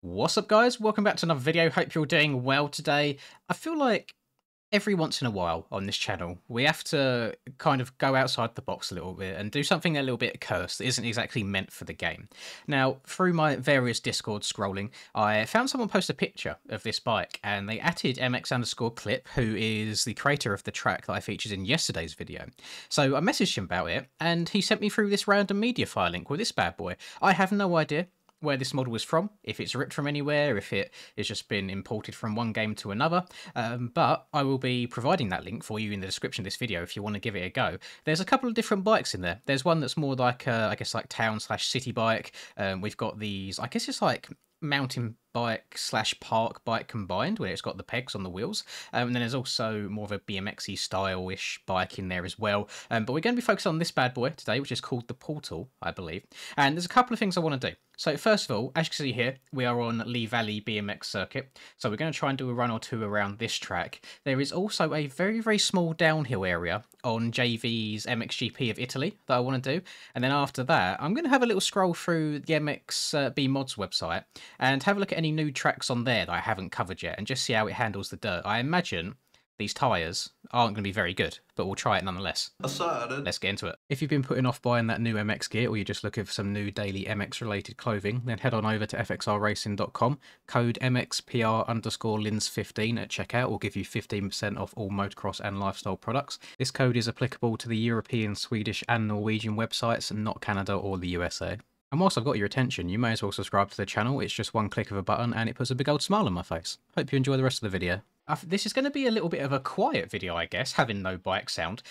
What's up, guys? Welcome back to another video. Hope you're doing well today. I feel like every once in a while on this channel, we have to kind of go outside the box a little bit and do something a little bit cursed that isn't exactly meant for the game. Now, through my various Discord scrolling, I found someone post a picture of this bike and they added MX_clip, who is the creator of the track that I featured in yesterday's video. So I messaged him about it and he sent me through this random media file link with this bad boy. I have no idea where this model is from, if it's ripped from anywhere, if it has just been imported from one game to another, but I will be providing that link for you in the description of this video if you want to give it a go. There's a couple of different bikes in there. There's one that's more like, I guess, like town/city bike. We've got these, I guess it's like mountain bike/park bike combined, where it's got the pegs on the wheels, and then there's also more of a BMXy style-ish bike in there as well, but we're going to be focused on this bad boy today, which is called the Portal, I believe. And there's a couple of things I want to do. So first of all, as you can see here, we are on Lee Valley BMX circuit, so we're going to try and do a run or two around this track. There is also a very, very small downhill area on JV's MXGP of Italy that I want to do, and then after that I'm going to have a little scroll through the MXB Mods website and have a look at any new tracks on there that I haven't covered yet and just see how it handles the dirt. I imagine these tyres aren't going to be very good, but we'll try it nonetheless. Let's get into it. If you've been putting off buying that new MX gear, or you're just looking for some new daily MX related clothing, then head on over to fxrracing.com. Code MXPR_Lins15 at checkout will give you 15% off all motocross and lifestyle products. This code is applicable to the European, Swedish and Norwegian websites, and not Canada or the USA. And whilst I've got your attention, you may as well subscribe to the channel. It's just one click of a button and it puts a big old smile on my face. Hope you enjoy the rest of the video. This is going to be a little bit of a quiet video, I guess, having no bike sound.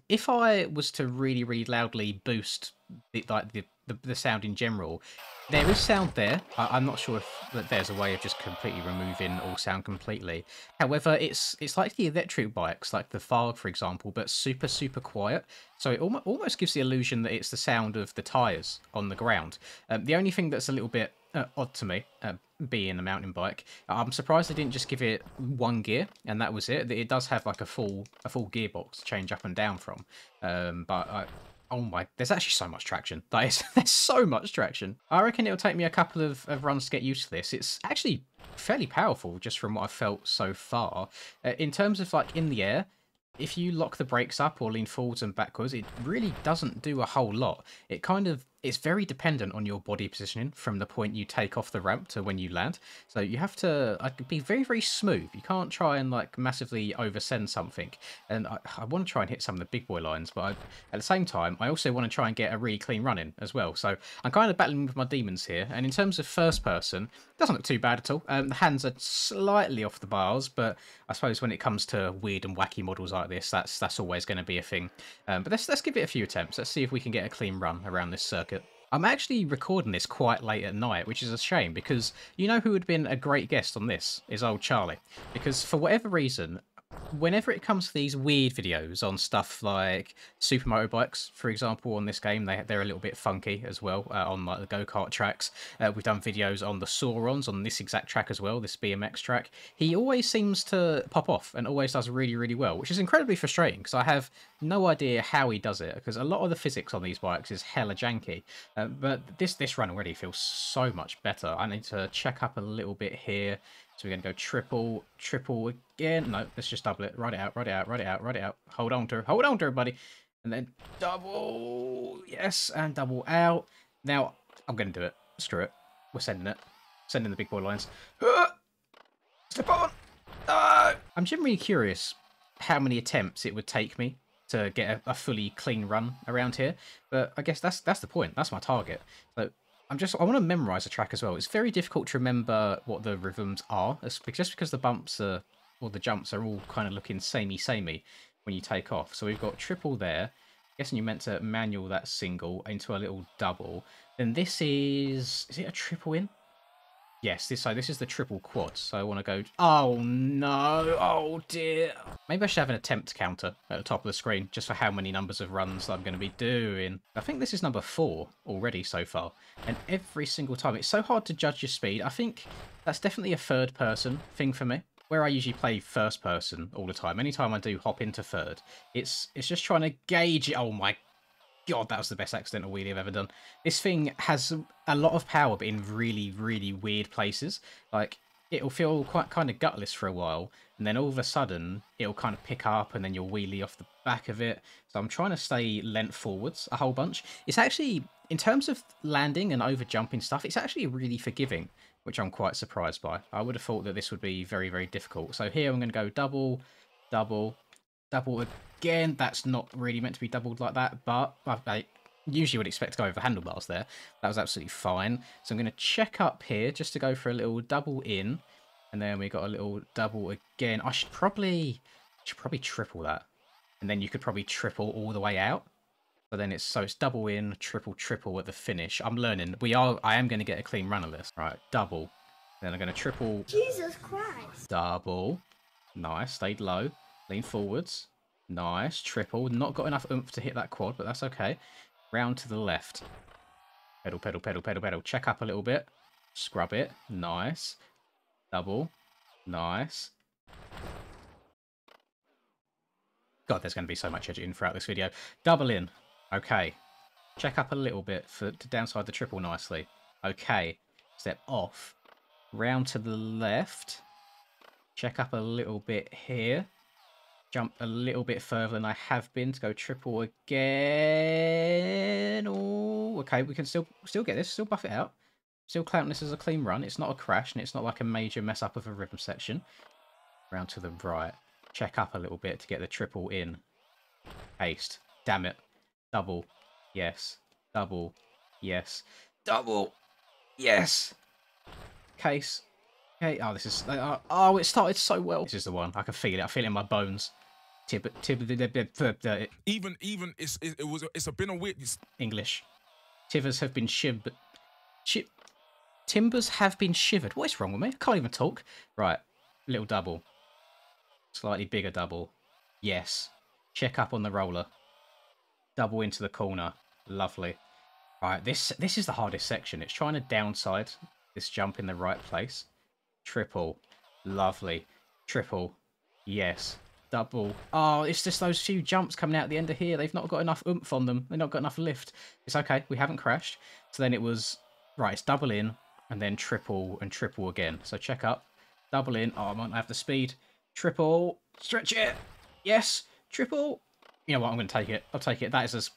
If I was to really, really loudly boost the sound in general, there is sound there. I'm not sure if there's a way of just completely removing all sound completely. However, it's like the electric bikes, like the Farg, for example, but super, super quiet. So it almost gives the illusion that it's the sound of the tyres on the ground. The only thing that's a little bit odd to me, being a mountain bike, I'm surprised they didn't just give it one gear and that was it. It does have like a full gearbox to change up and down from, oh my, there's actually so much traction. There's so much traction. I reckon it'll take me a couple of runs to get used to this. It's actually fairly powerful just from what I've felt so far. In terms of like in the air, if you lock the brakes up or lean forwards and backwards, it really doesn't do a whole lot. It's very dependent on your body positioning from the point you take off the ramp to when you land. So you have to be very, very smooth. You can't try and like massively oversend something. And I want to try and hit some of the big boy lines, but at the same time, I also want to try and get a really clean run in as well. So I'm kind of battling with my demons here. And in terms of first person, it doesn't look too bad at all. The hands are slightly off the bars, but I suppose when it comes to weird and wacky models like this, that's always going to be a thing. But let's give it a few attempts. Let's see if we can get a clean run around this circuit. I'm actually recording this quite late at night, which is a shame, because you know who would have been a great guest on this is old Charlie. Because for whatever reason, whenever it comes to these weird videos on stuff like super motorbikes, for example, on this game, they're a little bit funky as well, on like the go-kart tracks. We've done videos on the Saurons on this exact track as well, this BMX track. He always seems to pop off and always does really, really well, which is incredibly frustrating because I have no idea how he does it, because a lot of the physics on these bikes is hella janky. But this run already feels so much better. I need to check up a little bit here. So we're going to go triple again. No, let's just double it. Ride it out, ride it out, ride it out, ride it out. Hold on to her, buddy. And then double. Yes, and double out. Now, I'm going to do it. Screw it. We're sending it. Sending the big boy lines. Slip on. No! I'm genuinely curious how many attempts it would take me to get a fully clean run around here. But I guess that's the point. That's my target. So I want to memorize the track as well. It's very difficult to remember what the rhythms are, just because the bumps are, or the jumps are all kind of looking samey when you take off. So we've got triple there. Guessing you meant to manual that single into a little double. Then this is it a triple in? Yes, this is the triple quad, so I want to go... Oh, no! Oh, dear! Maybe I should have an attempt counter at the top of the screen, just for how many numbers of runs I'm going to be doing. I think this is number 4 already so far, and every single time, it's so hard to judge your speed. I think that's definitely a third-person thing for me, where I usually play first-person all the time. Anytime I do hop into third, it's just trying to gauge it. Oh, my God, that was the best accidental wheelie I've ever done. This thing has a lot of power, but in really, really weird places. Like, it'll feel quite kind of gutless for a while, and then all of a sudden, it'll kind of pick up, and then you'll wheelie off the back of it. So I'm trying to stay lent forwards a whole bunch. It's actually, in terms of landing and over jumping stuff, it's actually really forgiving, which I'm quite surprised by. I would have thought that this would be very, very difficult. So here I'm going to go double, double, double again. That's not really meant to be doubled like that, but I usually would expect to go over handlebars there. That was absolutely fine. So I'm going to check up here just to go for a little double in, and then we got a little double again. I should probably triple that, and then you could probably triple all the way out. So then it's double in, triple, triple at the finish. I'm learning. I am going to get a clean run of this. Right, double. Then I'm going to triple. Jesus Christ. Double. Nice. Stayed low. Lean forwards. Nice. Triple. Not got enough oomph to hit that quad, but that's okay. Round to the left. Pedal, pedal, pedal, pedal, pedal. Check up a little bit. Scrub it. Nice. Double. Nice. God, there's going to be so much editing throughout this video. Double in. Okay. Check up a little bit to downside the triple nicely. Okay. Step off. Round to the left. Check up a little bit here. Jump a little bit further than I have been to go triple again. Oh, okay, we can still get this, still buff it out. Still counting this as a clean run. It's not a crash, and it's not like a major mess up of a rhythm section. Round to the right. Check up a little bit to get the triple in. Haste. Damn it. Double. Yes. Double. Yes. Double. Yes. Case. Okay. Oh, this is... oh, it started so well. This is the one. I can feel it. I feel it in my bones. Even it's been a weird English. Timbers have been shivered. Timbers have been shivered. What is wrong with me? I can't even talk. Right. Little double. Slightly bigger double. Yes. Check up on the roller. Double into the corner. Lovely. Right, this is the hardest section. It's trying to downside this jump in the right place. Triple. Lovely. Triple. Yes. Double. Oh, it's just those few jumps coming out at the end of here. They've not got enough oomph on them. They've not got enough lift. It's okay. We haven't crashed. So then it was... right, it's double in, and then triple and triple again. So check up. Double in. Oh, I might not have the speed. Triple. Stretch it. Yes. Triple. You know what? I'm going to take it. I'll take it. That is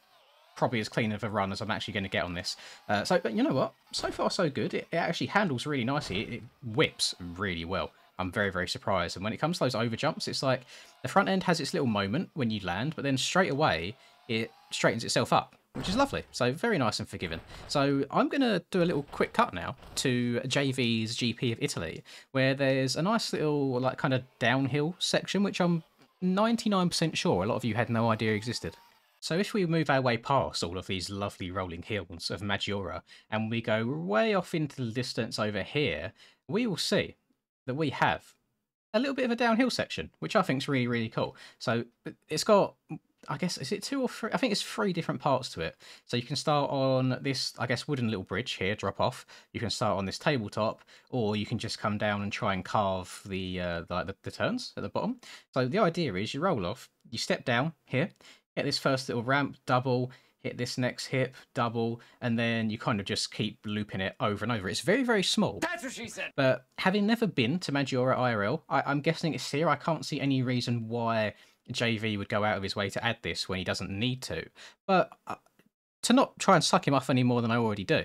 probably as clean of a run as I'm actually going to get on this. But you know what? So far, so good. It actually handles really nicely. It whips really well. I'm very, very surprised. And when it comes to those over jumps, it's like the front end has its little moment when you land, but then straight away it straightens itself up, which is lovely. So very nice and forgiving. So I'm going to do a little quick cut now to JV's GP of Italy, where there's a nice little like kind of downhill section, which I'm 99% sure a lot of you had no idea existed. So if we move our way past all of these lovely rolling hills of Maggiora, and we go way off into the distance over here, we will see that we have a little bit of a downhill section, which I think is really, really cool. So it's got, I guess, is it 2 or 3? I think it's 3 different parts to it. So you can start on this, I guess, wooden little bridge here, drop off. You can start on this tabletop, or you can just come down and try and carve the turns at the bottom. So the idea is you roll off, you step down here, hit this first little ramp, double, hit this next hip, double, and then you kind of just keep looping it over and over. It's very, very small. That's what she said! But having never been to Maggiora IRL, I'm guessing it's here. I can't see any reason why JV would go out of his way to add this when he doesn't need to. But to not try and suck him off any more than I already do,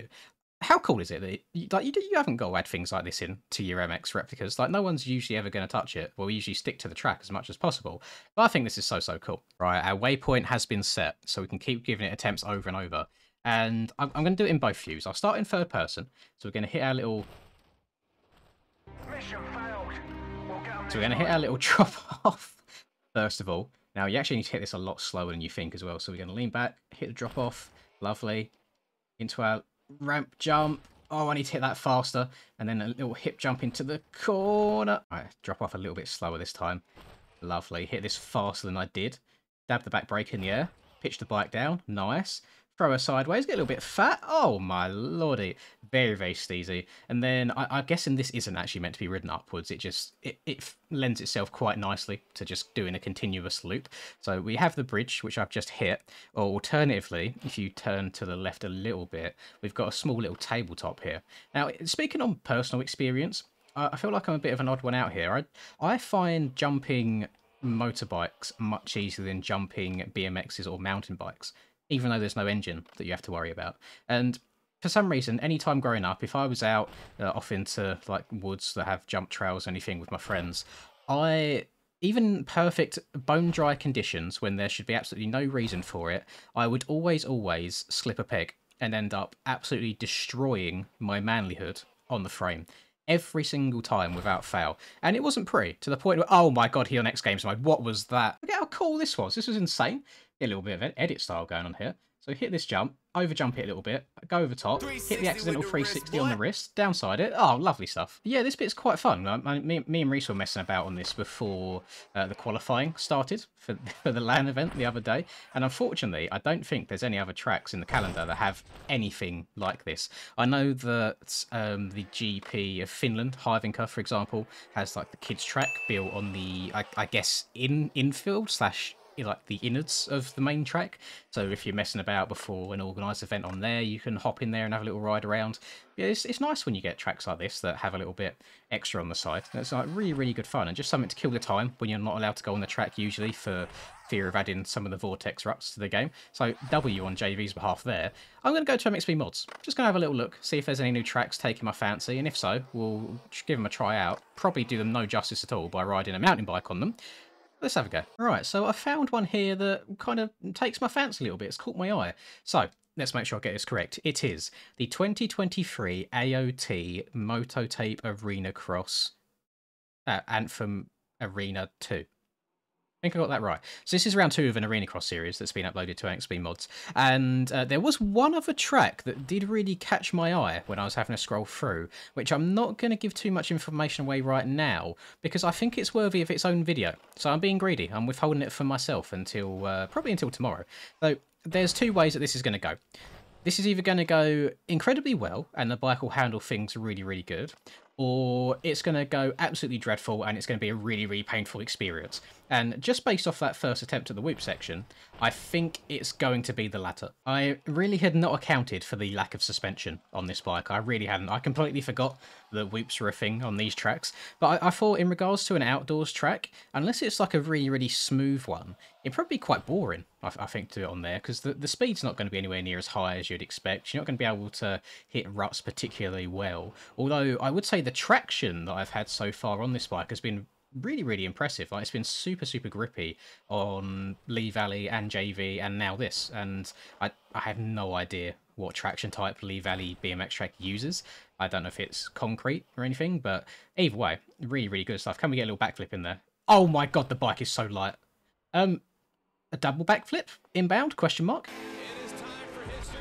how cool is it that you haven't got to add things like this in to your MX replicas? Like, no one's usually ever going to touch it. Well, we usually stick to the track as much as possible. But I think this is so, so cool. Right, our waypoint has been set, so we can keep giving it attempts over and over. And I'm going to do it in both views. I'll start in third person. So we're going to hit our little... Mission failed. So we're going to hit our little drop off, first of all. Now, you actually need to hit this a lot slower than you think as well. So we're going to lean back, hit the drop off. Lovely. Into our ramp jump. Oh, I need to hit that faster. And then a little hip jump into the corner. All right, drop off a little bit slower this time. Lovely. Hit this faster than I did. Dab the back brake in the air. Pitch the bike down. Nice. throw her sideways, get a little bit fat. Oh my lordy, very, very steezy. And then I'm guessing this isn't actually meant to be ridden upwards. It lends itself quite nicely to just doing a continuous loop. So we have the bridge, which I've just hit. Or alternatively, if you turn to the left a little bit, we've got a small little tabletop here. Now, speaking on personal experience, I feel like I'm a bit of an odd one out here. I find jumping motorbikes much easier than jumping BMXs or mountain bikes, even though there's no engine that you have to worry about. And for some reason, any time growing up, if I was out off into like woods that have jump trails or anything with my friends, even perfect bone dry conditions when there should be absolutely no reason for it, I would always slip a peg and end up absolutely destroying my manlyhood on the frame. Every single time without fail. And it wasn't pretty, to the point where, oh my god, here on X Games mode, what was that? Look at how cool this was. This was insane. Get a little bit of an edit style going on here. So hit this jump, over jump it a little bit, go over top, hit the accidental 360 on the wrist, downside it. Oh, lovely stuff. Yeah, this bit's quite fun. Me and Reese were messing about on this before the qualifying started for the LAN event the other day. And unfortunately, I don't think there's any other tracks in the calendar that have anything like this. I know that the GP of Finland, Hyvinka, for example, has like the kids track built on the, I guess, infield slash like the innards of the main track. So if you're messing about before an organised event on there, you can hop in there and have a little ride around. Yeah, it's nice when you get tracks like this that have a little bit extra on the side. It's like really, really good fun and just something to kill the time when you're not allowed to go on the track usually for fear of adding some of the vortex ruts to the game. So W on JV's behalf there. I'm going to go to MXB Mods. Just going to have a little look, see if there's any new tracks taking my fancy, and if so, we'll give them a try out. Probably do them no justice at all by riding a mountain bike on them. Let's have a go. Alright, so I found one here that kind of takes my fancy a little bit. It's caught my eye. So, let's make sure I get this correct. It is the 2023 AOT Mototape Arena Cross Anthem Arena 2. I think I got that right. So this is round 2 of an Arena Cross series that's been uploaded to XB Mods. And there was one other track that did really catch my eye when I was having to scroll through, which I'm not going to give too much information away right now, because I think it's worthy of its own video. So I'm being greedy. I'm withholding it for myself until probably until tomorrow. So there's 2 ways that this is going to go. This is either going to go incredibly well, and the bike will handle things really, really good, or it's going to go absolutely dreadful, and it's going to be a really, really painful experience. And just based off that first attempt at the whoop section, I think it's going to be the latter. I really had not accounted for the lack of suspension on this bike. I really hadn't. I completely forgot that whoops were a thing on these tracks. But I thought in regards to an outdoors track, unless it's like a really, really smooth one, it'd probably be quite boring, I think, to do it on there, because the speed's not going to be anywhere near as high as you'd expect. You're not going to be able to hit ruts particularly well. Although I would say the traction that I've had so far on this bike has been really, really impressive. Like, it's been super, super grippy on Lee Valley and JV and now this. And I have no idea what traction type Lee Valley BMX track uses. I don't know if it's concrete or anything, but either way, really, really good stuff. Can we get a little backflip in there? Oh my god, the bike is so light. A double backflip inbound, question mark. It is time for history.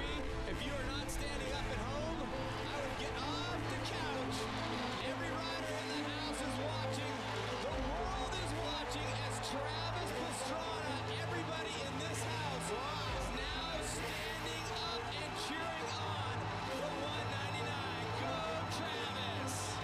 If you are not standing up at home, I would get off the couch. Every rider in the house is watching. The world is watching as Travis Pastrana, everybody in this house, is now standing up and cheering on the 199. Go Travis!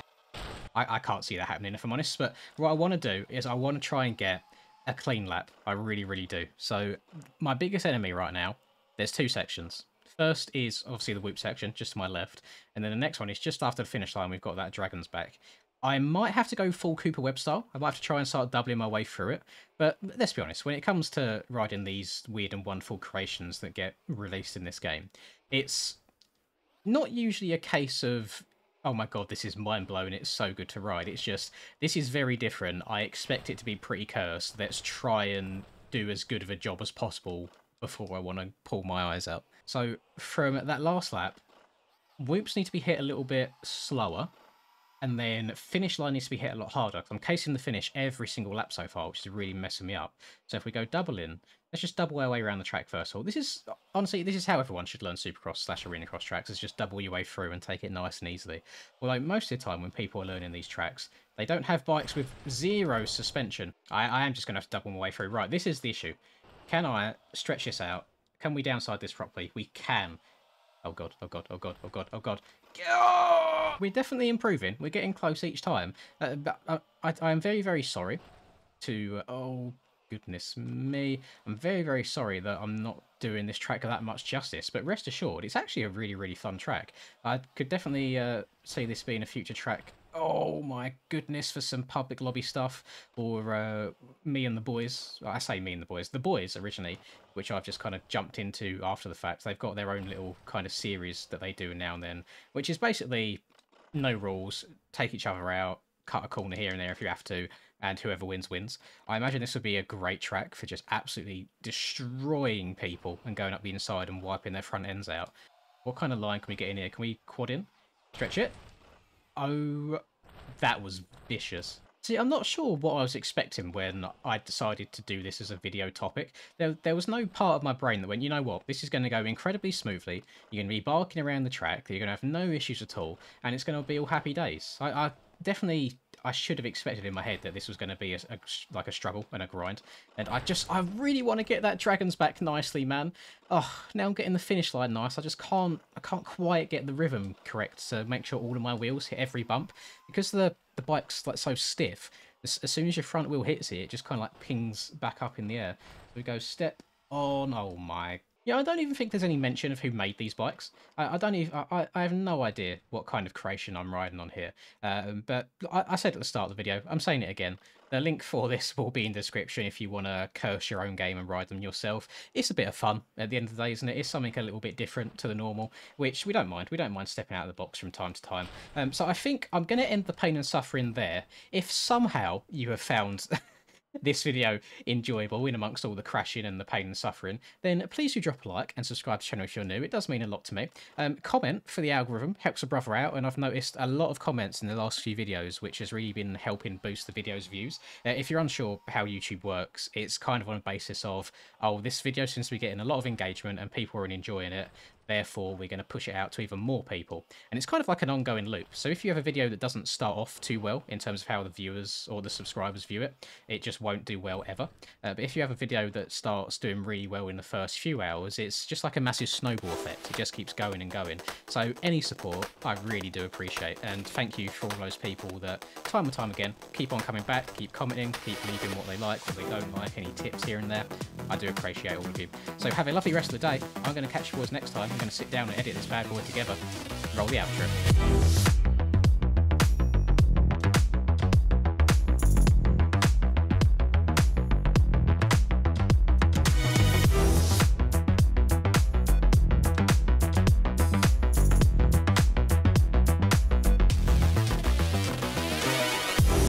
I can't see that happening, if I'm honest, but what I want to do is I want to try and get a clean lap. I really, really do. So my biggest enemy right now, there's 2 sections. First is obviously the whoop section, just to my left. And then the next one is just after the finish line, we've got that Dragon's Back. I might have to go full Cooper Webb style. I might have to try and start doubling my way through it. But let's be honest, when it comes to riding these weird and wonderful creations that get released in this game, it's not usually a case of, oh my god, this is mind-blowing, it's so good to ride. It's just, this is very different. I expect it to be pretty cursed. Let's try and do as good of a job as possible before I want to pull my eyes out. So from that last lap, whoops need to be hit a little bit slower, and then finish line needs to be hit a lot harder. I'm casing the finish every single lap so far, which is really messing me up. So if we go double in, let's just double our way around the track first of all. This is, honestly, this is how everyone should learn Supercross / Arena Cross tracks, is just double your way through and take it nice and easily. Although most of the time when people are learning these tracks, they don't have bikes with 0 suspension. I am just going to have to double my way through. Right, this is the issue. Can I stretch this out Can we downside this properly? We can. Oh god, oh god, oh god, oh god, oh god. Oh! We're definitely improving. We're getting close each time. But I am very, very sorry to... oh, goodness me. I'm very, very sorry that I'm not doing this track that much justice. But rest assured, it's actually a really, really fun track. I could definitely see this being a future track. Oh my goodness, for some public lobby stuff, or me and the boys. I say me and the boys originally, which I've just kind of jumped into after the fact. They've got their own little kind of series that they do now and then, which is basically no rules, take each other out, cut a corner here and there if you have to, and whoever wins, wins. I imagine this would be a great track for just absolutely destroying people and going up the inside and wiping their front ends out. What kind of line can we get in here? Can we quad in? Stretch it? Oh, that was vicious. See, I'm not sure what I was expecting when I decided to do this as a video topic. There was no part of my brain that went, you know what, this is going to go incredibly smoothly, you're going to be barking around the track, you're going to have no issues at all, and it's going to be all happy days. I definitely... I should have expected in my head that this was going to be like a struggle and a grind. And I really want to get that Dragons back nicely, man. Oh, now I'm getting the finish line nice. I can't quite get the rhythm correct to make sure all of my wheels hit every bump. Because the bike's like so stiff, as soon as your front wheel hits it, it just kind of like pings back up in the air. So we go step on, oh my... Yeah, I don't even think there's any mention of who made these bikes. I have no idea what kind of creation I'm riding on here. But I said at the start of the video, I'm saying it again. The link for this will be in the description if you want to curse your own game and ride them yourself. It's a bit of fun at the end of the day, isn't it? It's something a little bit different to the normal, which we don't mind. We don't mind stepping out of the box from time to time. So I think I'm going to end the pain and suffering there. If somehow you have found... this video enjoyable in amongst all the crashing and the pain and suffering, then please do drop a like and subscribe to the channel if you're new. It does mean a lot to me. Comment for the algorithm, helps a brother out, and I've noticed a lot of comments in the last few videos, which has really been helping boost the video's views. If you're unsure how YouTube works, it's kind of on a basis of, oh, this video seems to be getting a lot of engagement and people are enjoying it, therefore we're going to push it out to even more people. And it's kind of like an ongoing loop. So if you have a video that doesn't start off too well in terms of how the viewers or the subscribers view it, it just won't do well ever. But if you have a video that starts doing really well in the first few hours, it's just like a massive snowball effect. It just keeps going and going. So any support, I really do appreciate. And thank you for all those people that time and time again keep on coming back, keep commenting, keep leaving what they like, what they don't like, any tips here and there. I do appreciate all of you. So have a lovely rest of the day. I'm going to catch you boys next time. I'm going to sit down and edit this bad boy together. Roll the outro.